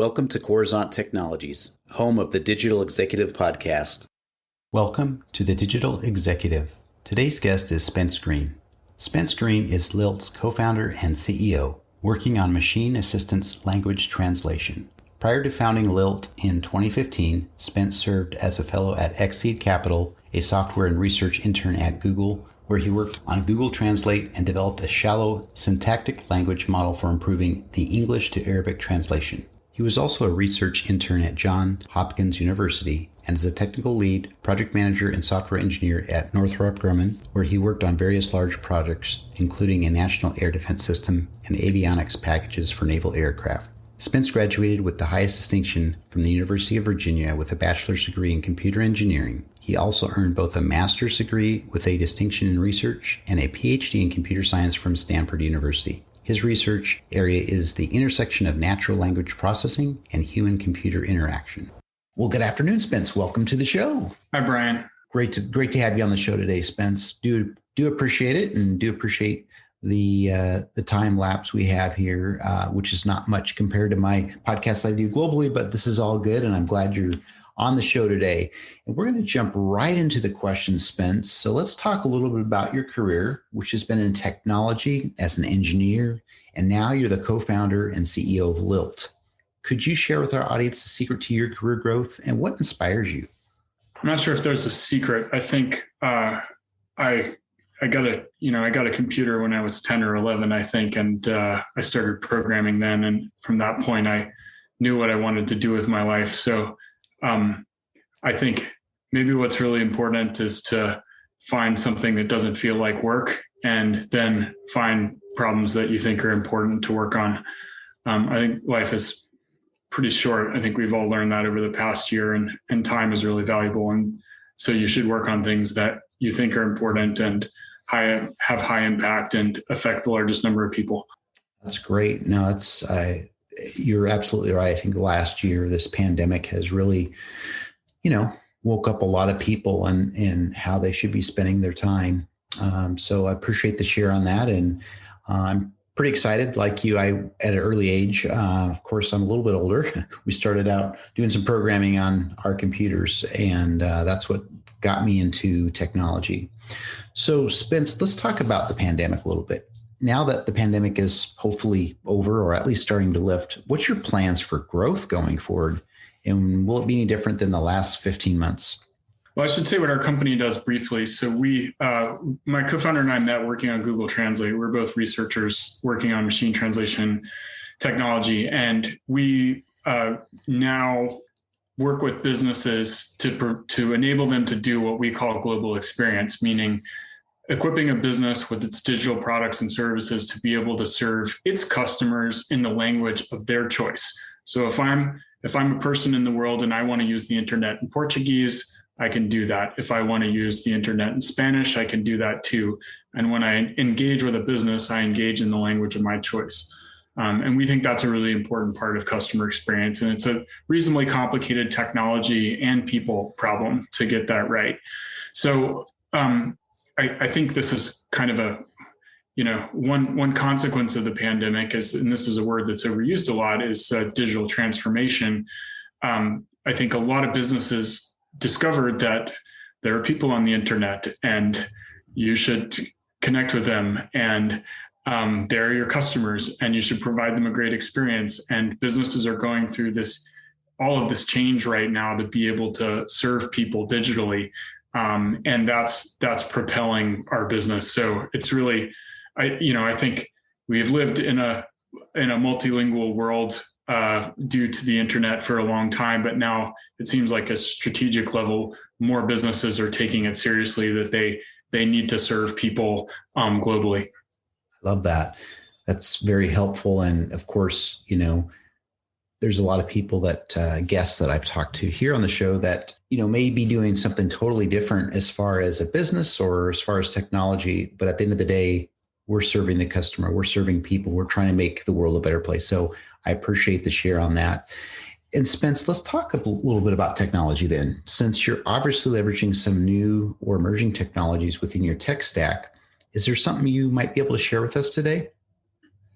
Welcome to Coruzant Technologies, home of the Digital Executive Podcast. Welcome to the Digital Executive. Today's guest is Spence Green. Spence Green is Lilt's co-founder and CEO, working on machine assistance language translation. Prior to founding Lilt in 2015, Spence served as a fellow at Exceed Capital, a software and research intern at Google, where he worked on Google Translate and developed a shallow syntactic language model for improving the English to Arabic translation. He was also a research intern at Johns Hopkins University and is a technical lead, project manager, and software engineer at Northrop Grumman, where he worked on various large projects, including a national air defense system and avionics packages for naval aircraft. Spence graduated with the highest distinction from the University of Virginia with a bachelor's degree in computer engineering. He also earned both a master's degree with a distinction in research and a PhD in computer science from Stanford University. His research area is the intersection of natural language processing and human-computer interaction. Well, good afternoon, Spence. Welcome to the show. Hi, Brian. Great to have you on the show today, Spence. Do appreciate it, and do appreciate the time lapse we have here, which is not much compared to my podcasts I do globally, but this is all good, and I'm glad you're on the show today. And we're going to jump right into the questions, Spence. So let's talk a little bit about your career, which has been in technology as an engineer, and now you're the co-founder and CEO of Lilt. Could you share with our audience the secret to your career growth and what inspires you? I'm not sure if there's a secret. I think I got a computer when I was 10 or 11, I think, and I started programming then. And from that point, I knew what I wanted to do with my life. So I think maybe what's really important is to find something that doesn't feel like work, and then find problems that you think are important to work on. I think life is pretty short. I think we've all learned that over the past year, and time is really valuable. And so you should work on things that you think are important and have high impact and affect the largest number of people. That's great. No, you're absolutely right. I think last year, this pandemic has really, woke up a lot of people and how they should be spending their time. So I appreciate the share on that. And I'm pretty excited. Like you, at an early age, of course, I'm a little bit older. We started out doing some programming on our computers, and that's what got me into technology. So Spence, let's talk about the pandemic a little bit. Now that the pandemic is hopefully over, or at least starting to lift, what's your plans for growth going forward? And will it be any different than the last 15 months? Well, I should say what our company does briefly. So my co-founder and I met working on Google Translate. We're both researchers working on machine translation technology. And we now work with businesses to enable them to do what we call global experience, meaning equipping a business with its digital products and services to be able to serve its customers in the language of their choice. So if I'm a person in the world and I want to use the internet in Portuguese, I can do that. If I want to use the internet in Spanish, I can do that too. And when I engage with a business, I engage in the language of my choice. And we think that's a really important part of customer experience. And it's a reasonably complicated technology and people problem to get that right. So I think this is kind of one consequence of the pandemic is, and this is a word that's overused a lot, is digital transformation. I think a lot of businesses discovered that there are people on the internet and you should connect with them, and they're your customers and you should provide them a great experience. And businesses are going through all of this change right now to be able to serve people digitally. And that's propelling our business. So it's really, I think we've lived in a multilingual world due to the internet for a long time, but now it seems like a strategic level, more businesses are taking it seriously that they need to serve people globally. I love that. That's very helpful. And of course, there's a lot of people guests that I've talked to here on the show that, may be doing something totally different as far as a business or as far as technology. But at the end of the day, we're serving the customer, we're serving people, we're trying to make the world a better place. So I appreciate the share on that. And Spence, let's talk a little bit about technology then. Since you're obviously leveraging some new or emerging technologies within your tech stack, is there something you might be able to share with us today?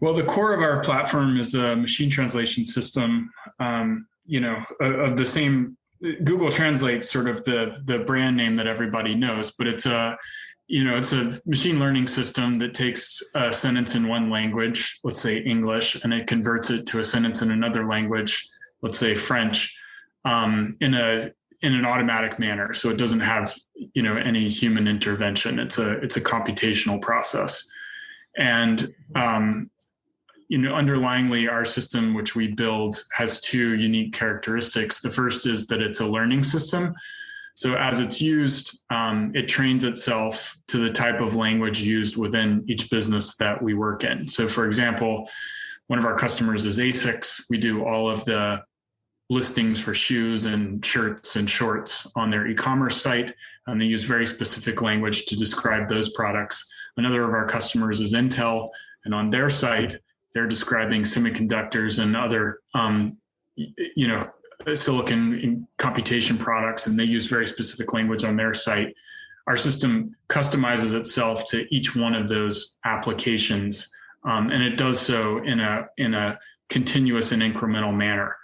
Well, the core of our platform is a machine translation system, of the same. Google Translate's sort of the brand name that everybody knows, but it's a machine learning system that takes a sentence in one language, let's say English, and it converts it to a sentence in another language, let's say French, in an automatic manner. So it doesn't have any human intervention. It's a computational process, and underlyingly, our system, which we build, has two unique characteristics. The first is that it's a learning system. So as it's used, it trains itself to the type of language used within each business that we work in. So for example, one of our customers is ASICS. We do all of the listings for shoes and shirts and shorts on their e-commerce site, and they use very specific language to describe those products. Another of our customers is Intel, and on their site, they're describing semiconductors and other, silicon computation products, and they use very specific language on their site. Our system customizes itself to each one of those applications, and it does so in a continuous and incremental manner,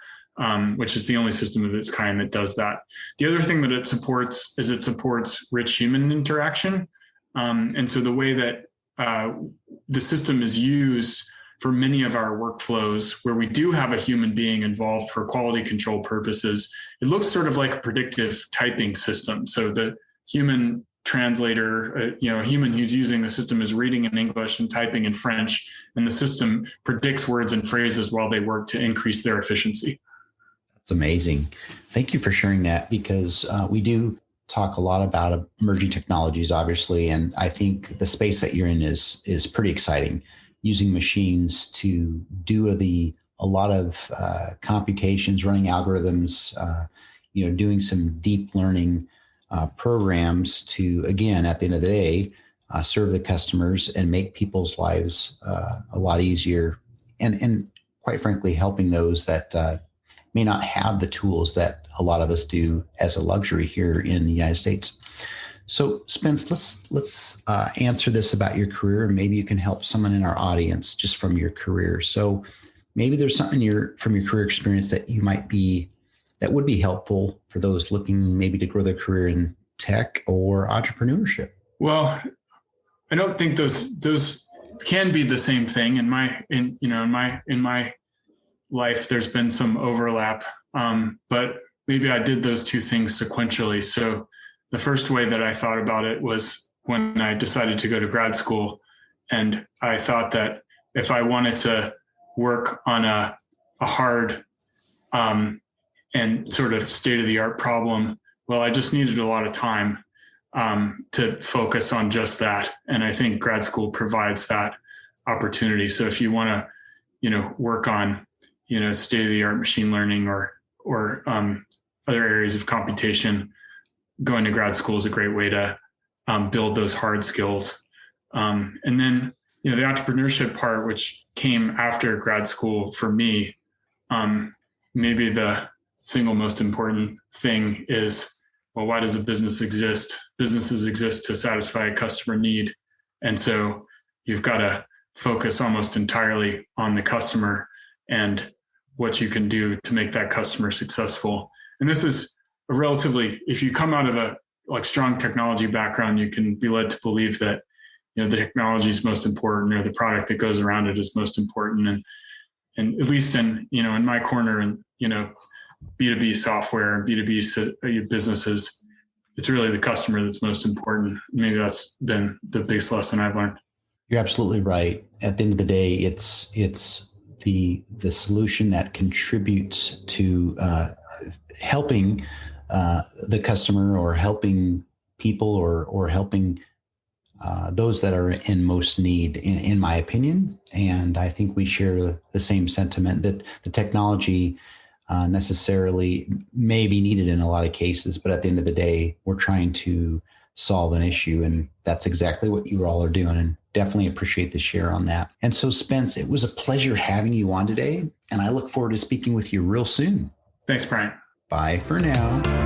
which is the only system of its kind that does that. The other thing that it supports is it supports rich human interaction, and so the way that the system is used for many of our workflows where we do have a human being involved for quality control purposes, it looks sort of like a predictive typing system. So the human translator, a human who's using the system is reading in English and typing in French, and the system predicts words and phrases while they work to increase their efficiency. That's amazing. Thank you for sharing that, because we do talk a lot about emerging technologies, obviously, and I think the space that you're in is pretty exciting. Using machines to do a lot of computations, running algorithms, doing some deep learning programs to, again, at the end of the day, serve the customers and make people's lives a lot easier, and quite frankly, helping those that may not have the tools that a lot of us do as a luxury here in the United States. So, Spence, let's answer this about your career, and maybe you can help someone in our audience just from your career. So, maybe there's something from your career experience that would be helpful for those looking maybe to grow their career in tech or entrepreneurship. Well, I don't think those can be the same thing. In my life, there's been some overlap, but maybe I did those two things sequentially. So the first way that I thought about it was when I decided to go to grad school, and I thought that if I wanted to work on a hard and sort of state-of-the-art problem, well, I just needed a lot of time to focus on just that. And I think grad school provides that opportunity. So if you want to, work on, state-of-the-art machine learning or other areas of computation, going to grad school is a great way to build those hard skills. And then, the entrepreneurship part, which came after grad school for me, maybe the single most important thing is, well, why does a business exist? Businesses exist to satisfy a customer need. And so you've got to focus almost entirely on the customer and what you can do to make that customer successful. And this is if you come out of a strong technology background, you can be led to believe that, the technology is most important, or the product that goes around it is most important. And at least in my corner and, B2B software and B2B businesses, it's really the customer that's most important. Maybe that's been the biggest lesson I've learned. You're absolutely right. At the end of the day, it's the solution that contributes to helping the customer, or helping people, or helping those that are in most need, in my opinion. And I think we share the same sentiment that the technology necessarily may be needed in a lot of cases, but at the end of the day, we're trying to solve an issue. And that's exactly what you all are doing. And definitely appreciate the share on that. And so, Spence, it was a pleasure having you on today. And I look forward to speaking with you real soon. Thanks, Brian. Bye for now.